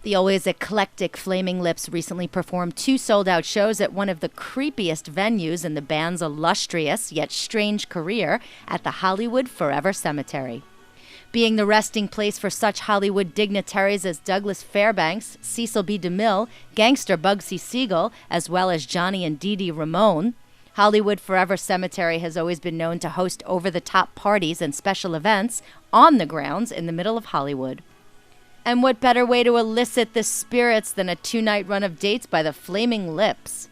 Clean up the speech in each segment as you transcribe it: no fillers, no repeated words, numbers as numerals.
The always eclectic Flaming Lips recently performed 2 sold-out shows at one of the creepiest venues in the band's illustrious yet strange career at the Hollywood Forever Cemetery. Being the resting place for such Hollywood dignitaries as Douglas Fairbanks, Cecil B. DeMille, gangster Bugsy Siegel, as well as Johnny and Dee Dee Ramone, Hollywood Forever Cemetery has always been known to host over-the-top parties and special events on the grounds in the middle of Hollywood. And what better way to elicit the spirits than a 2-night run of dates by the Flaming Lips?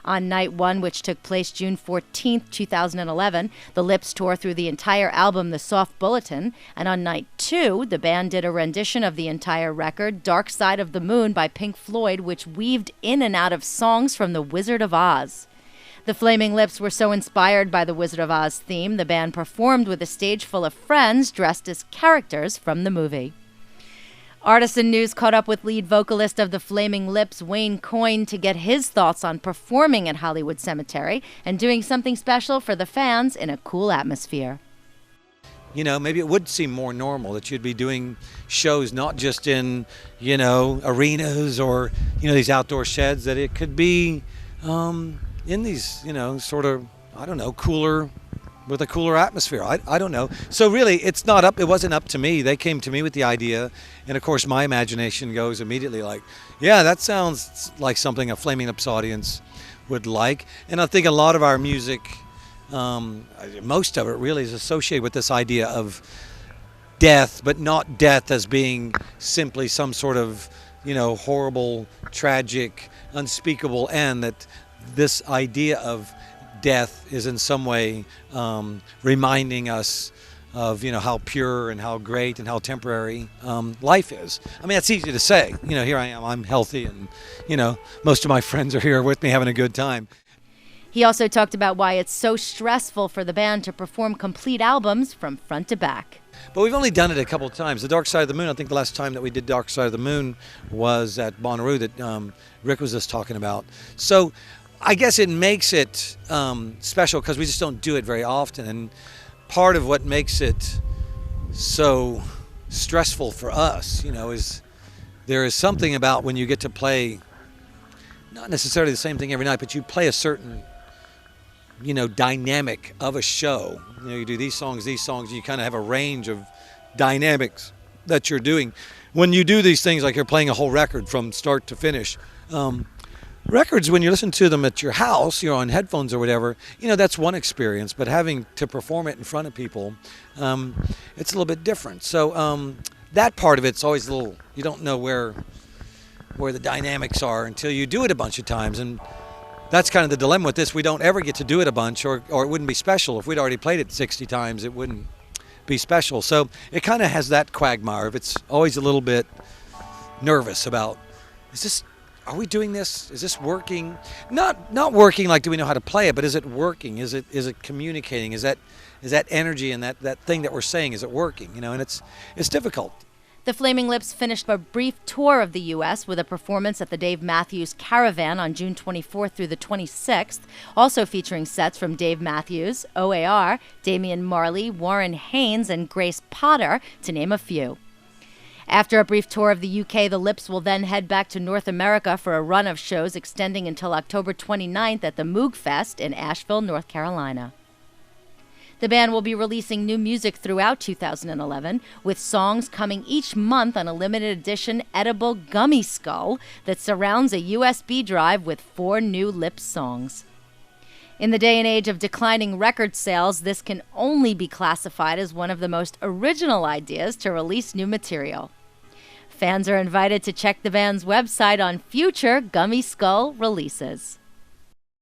On night 1, which took place June 14, 2011, the Lips tore through the entire album The Soft Bulletin, and on night 2, the band did a rendition of the entire record, Dark Side of the Moon by Pink Floyd, which weaved in and out of songs from The Wizard of Oz. The Flaming Lips were so inspired by the Wizard of Oz theme, the band performed with a stage full of friends dressed as characters from the movie. Artisan News caught up with lead vocalist of the Flaming Lips, Wayne Coyne, to get his thoughts on performing at Hollywood Cemetery and doing something special for the fans in a cool atmosphere. You know, maybe it would seem more normal that you'd be doing shows not just in, arenas or, these outdoor sheds, that it could be in these, sort of, cooler, with a cooler atmosphere. I don't know. So really, it wasn't up to me. They came to me with the idea, and of course my imagination goes immediately like, yeah, that sounds like something a Flaming Lips audience would like. And I think a lot of our music, most of it really is associated with this idea of death, but not death as being simply some sort of, horrible, tragic, unspeakable end. That this idea of death is in some way reminding us of how pure and how great and how temporary life is. I mean, it's easy to say. Here I am, I'm healthy, and most of my friends are here with me having a good time. He also talked about why it's so stressful for the band to perform complete albums from front to back. But we've only done it a couple of times. The Dark Side of the Moon, I think the last time that we did Dark Side of the Moon was at Bonnaroo that Rick was just talking about. So I guess it makes it special because we just don't do it very often. And part of what makes it so stressful for us, is there is something about when you get to play, not necessarily the same thing every night, but you play a certain, dynamic of a show. You do these songs, you kind of have a range of dynamics that you're doing. When you do these things, like you're playing a whole record from start to finish, records, when you listen to them at your house, on headphones or whatever, that's one experience. But having to perform it in front of people, it's a little bit different. So that part of it's always a little, you don't know where the dynamics are until you do it a bunch of times. And that's kind of the dilemma with this. We don't ever get to do it a bunch, or it wouldn't be special. If we'd already played it 60 times, it wouldn't be special. So it kind of has that quagmire of it's always a little bit nervous about, are we doing this? Is this working? Not working like, do we know how to play it, but is it working? Is it communicating? Is that energy and that thing that we're saying, is it working? And it's difficult. The Flaming Lips finished a brief tour of the U.S. with a performance at the Dave Matthews Caravan on June 24th through the 26th, also featuring sets from Dave Matthews, OAR, Damian Marley, Warren Haynes, and Grace Potter, to name a few. After a brief tour of the UK, the Lips will then head back to North America for a run of shows extending until October 29th at the Moog Fest in Asheville, North Carolina. The band will be releasing new music throughout 2011, with songs coming each month on a limited edition edible gummy skull that surrounds a USB drive with 4 new Lips songs. In the day and age of declining record sales, this can only be classified as one of the most original ideas to release new material. Fans are invited to check the band's website on future Gummy Skull releases.